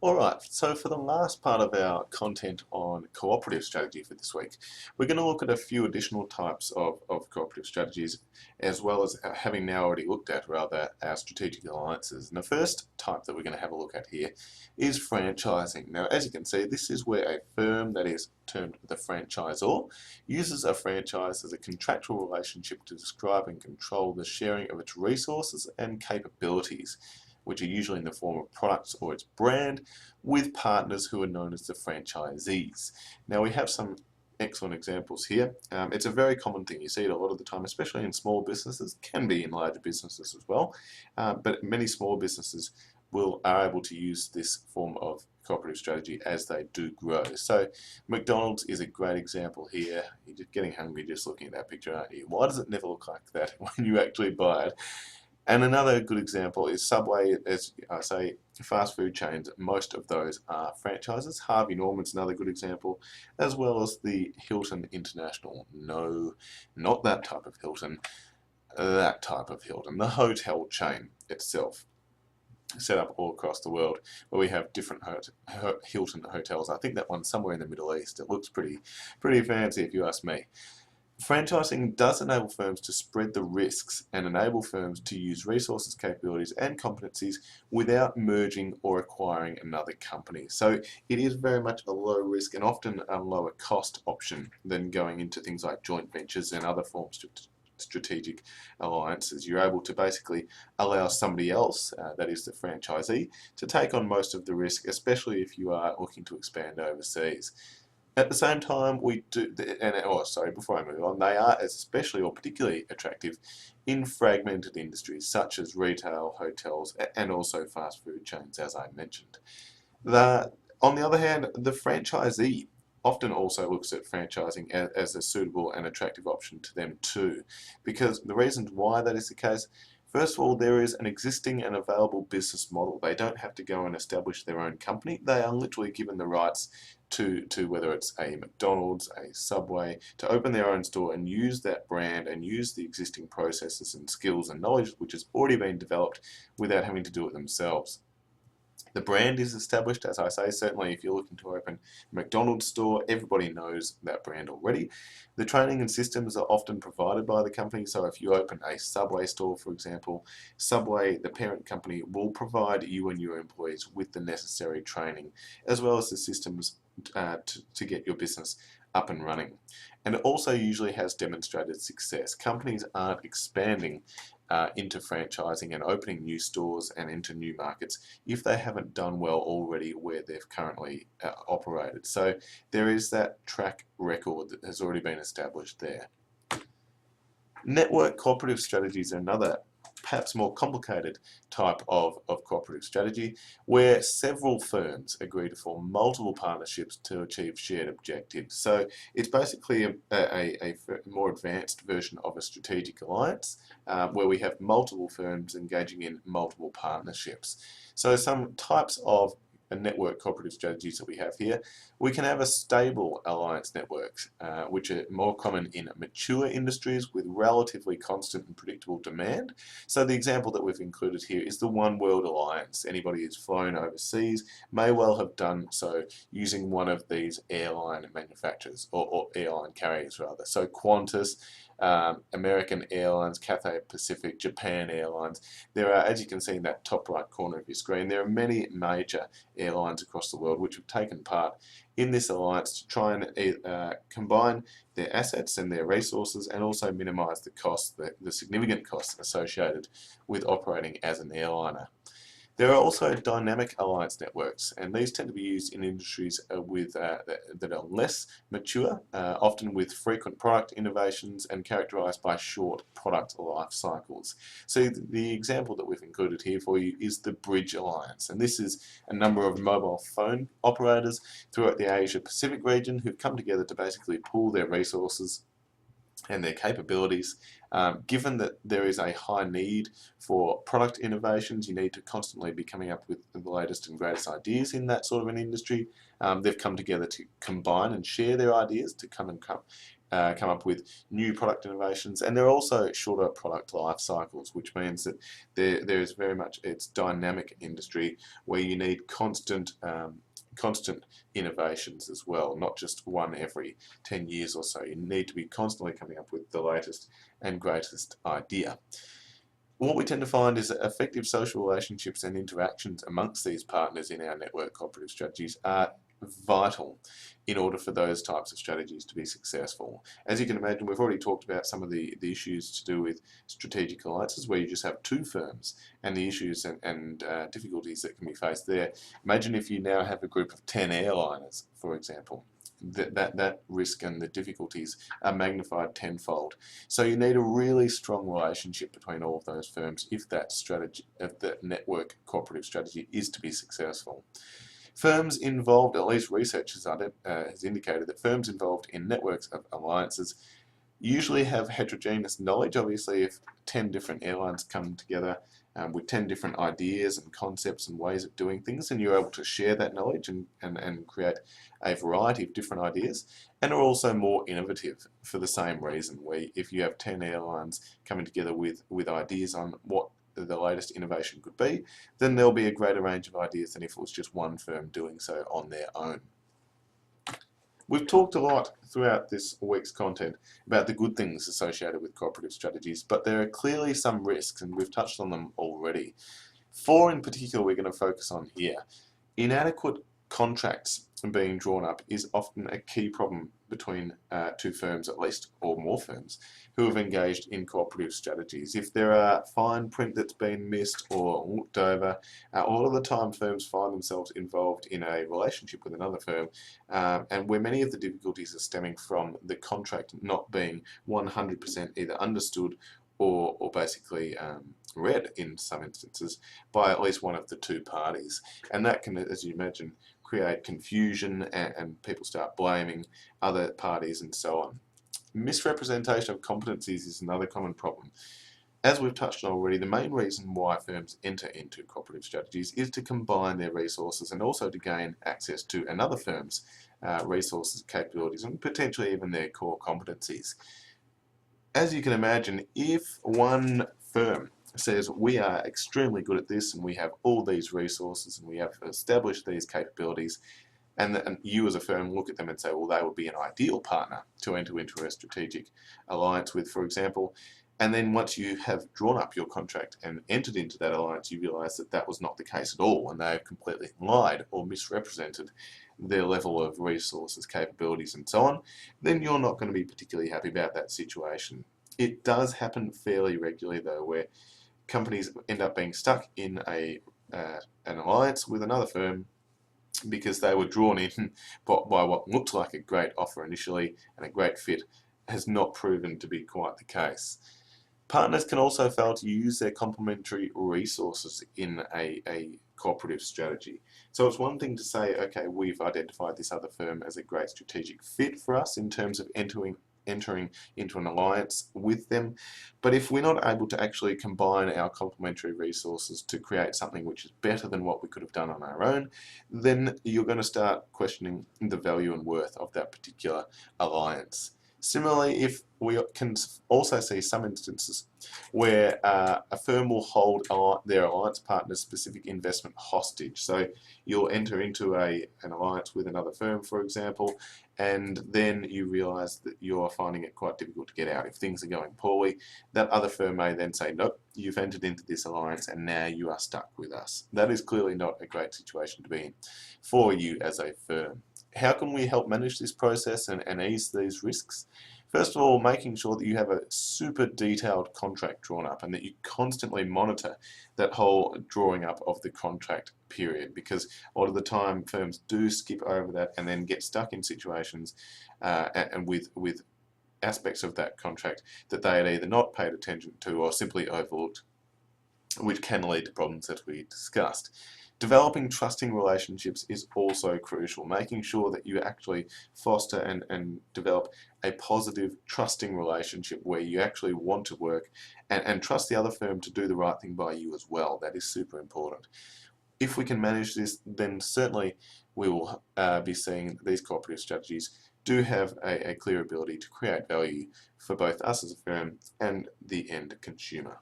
Alright, so for the last part of our content on cooperative strategy for this week, we're going to look at a few additional types of cooperative strategies, as well as having now already looked at, rather, our strategic alliances. And the first type that we're going to have a look at here is franchising. Now, as you can see, this is where a firm that is termed the franchisor uses a franchise as a contractual relationship to describe and control the sharing of its resources and capabilities, which are usually in the form of products or its brand, with partners who are known as the franchisees. Now we have some excellent examples here. It's a very common thing. You see it a lot of the time, especially in small businesses, can be in larger businesses as well, but many small businesses are able to use this form of cooperative strategy as they do grow. So McDonald's is a great example here. You're just getting hungry just looking at that picture, aren't you? Why does it never look like that when you actually buy it? And another good example is Subway. As I say, fast food chains, most of those are franchises. Harvey Norman's another good example, as well as the Hilton International. No, not that type of Hilton, that type of Hilton, the hotel chain itself, set up all across the world, where we have different Hilton hotels. I think that one's somewhere in the Middle East. It looks pretty fancy if you ask me. Franchising does enable firms to spread the risks and enable firms to use resources, capabilities and competencies without merging or acquiring another company. So it is very much a low risk and often a lower cost option than going into things like joint ventures and other forms of strategic alliances. You're able to basically allow somebody else, that is the franchisee, to take on most of the risk, especially if you are looking to expand overseas. At the same time, we do, before I move on, they are especially or particularly attractive in fragmented industries such as retail, hotels, and also fast food chains, as I mentioned. On the other hand, the franchisee often also looks at franchising as a suitable and attractive option to them too, because the reasons why that is the case: first of all, there is an existing and available business model. They don't have to go and establish their own company. They are literally given the rights to whether it's a McDonald's, a Subway, to open their own store and use that brand and use the existing processes and skills and knowledge which has already been developed without having to do it themselves. The brand is established, as I say. Certainly if you're looking to open a McDonald's store, everybody knows that brand already. The training and systems are often provided by the company, so if you open a Subway store, for example, Subway, the parent company, will provide you and your employees with the necessary training, as well as the systems to get your business up and running. And it also usually has demonstrated success. Companies aren't expanding into franchising and opening new stores and into new markets if they haven't done well already where they've currently operated. So there is that track record that has already been established there. Network cooperative strategies are another, perhaps more complicated type of cooperative strategy, where several firms agree to form multiple partnerships to achieve shared objectives. So it's basically a more advanced version of a strategic alliance, where we have multiple firms engaging in multiple partnerships. So some types of network cooperative strategies that we have here: we can have a stable alliance networks, which are more common in mature industries with relatively constant and predictable demand. So the example that we've included here is the One World Alliance. Anybody who's flown overseas may well have done so using one of these airline manufacturers, or airline carriers rather. So Qantas, American Airlines, Cathay Pacific, Japan Airlines. There are, as you can see in that top right corner of your screen, there are many major airlines across the world which have taken part in this alliance to try and combine their assets and their resources, and also minimise the costs, the significant costs associated with operating as an airliner. There are also dynamic alliance networks, and these tend to be used in industries that are less mature, often with frequent product innovations and characterized by short product life cycles. So the example that we've included here for you is the Bridge Alliance, and this is a number of mobile phone operators throughout the Asia Pacific region who've come together to basically pool their resources and their capabilities. Given that there is a high need for product innovations, you need to constantly be coming up with the latest and greatest ideas in that sort of an industry. They've come together to combine and share their ideas to come come up with new product innovations, and there are also shorter product life cycles, which means that there is very much, it's dynamic industry where you need constant innovations as well, not just one every 10 years or so. You need to be constantly coming up with the latest and greatest idea. What we tend to find is that effective social relationships and interactions amongst these partners in our network cooperative strategies are vital in order for those types of strategies to be successful. As you can imagine, we've already talked about some of the issues to do with strategic alliances where you just have two firms and the issues and difficulties that can be faced there. Imagine if you now have a group of 10 airliners, for example. That risk and the difficulties are magnified tenfold. So you need a really strong relationship between all of those firms if that strategy, if that network cooperative strategy is to be successful. Firms involved, at least research has indicated that firms involved in networks of alliances usually have heterogeneous knowledge. Obviously, if 10 different airlines come together with 10 different ideas and concepts and ways of doing things, and you're able to share that knowledge and create a variety of different ideas, and are also more innovative for the same reason, where if you have 10 airlines coming together with ideas on what the latest innovation could be, then there'll be a greater range of ideas than if it was just one firm doing so on their own. We've talked a lot throughout this week's content about the good things associated with cooperative strategies, but there are clearly some risks, and we've touched on them already. Four in particular we're going to focus on here. Inadequate contracts being drawn up is often a key problem between two firms, at least, or more firms, who have engaged in cooperative strategies. If there are fine print that's been missed or looked over, a lot of the time firms find themselves involved in a relationship with another firm, and where many of the difficulties are stemming from the contract not being 100% either understood or basically read in some instances by at least one of the two parties. And that can, as you imagine, create confusion and people start blaming other parties and so on. Misrepresentation of competencies is another common problem. As we've touched on already, the main reason why firms enter into cooperative strategies is to combine their resources and also to gain access to another firm's resources, capabilities, and potentially even their core competencies. As you can imagine, if one firm says we are extremely good at this and we have all these resources and we have established these capabilities, and you as a firm look at them and say, well, they would be an ideal partner to enter into a strategic alliance with, for example, and then once you have drawn up your contract and entered into that alliance, you realise that that was not the case at all, and they have completely lied or misrepresented their level of resources, capabilities, and so on, then you're not going to be particularly happy about that situation. It does happen fairly regularly, though, where companies end up being stuck in an alliance with another firm because they were drawn in by what looked like a great offer initially, and a great fit has not proven to be quite the case. Partners can also fail to use their complementary resources in a cooperative strategy. So it's one thing to say, okay, we've identified this other firm as a great strategic fit for us in terms of entering into an alliance with them, but if we're not able to actually combine our complementary resources to create something which is better than what we could have done on our own, then you're going to start questioning the value and worth of that particular alliance. Similarly, if we can also see some instances where a firm will hold their alliance partner's specific investment hostage. So you'll enter into an alliance with another firm, for example, and then you realise that you're finding it quite difficult to get out. If things are going poorly, that other firm may then say, nope, you've entered into this alliance and now you are stuck with us. That is clearly not a great situation to be in for you as a firm. How can we help manage this process and ease these risks? First of all, making sure that you have a super detailed contract drawn up and that you constantly monitor that whole drawing up of the contract period, because a lot of the time firms do skip over that and then get stuck in situations and with aspects of that contract that they had either not paid attention to or simply overlooked, which can lead to problems that we discussed. Developing trusting relationships is also crucial, making sure that you actually foster and develop a positive, trusting relationship where you actually want to work and trust the other firm to do the right thing by you as well. That is super important. If we can manage this, then certainly we will be seeing these cooperative strategies do have a clear ability to create value for both us as a firm and the end consumer.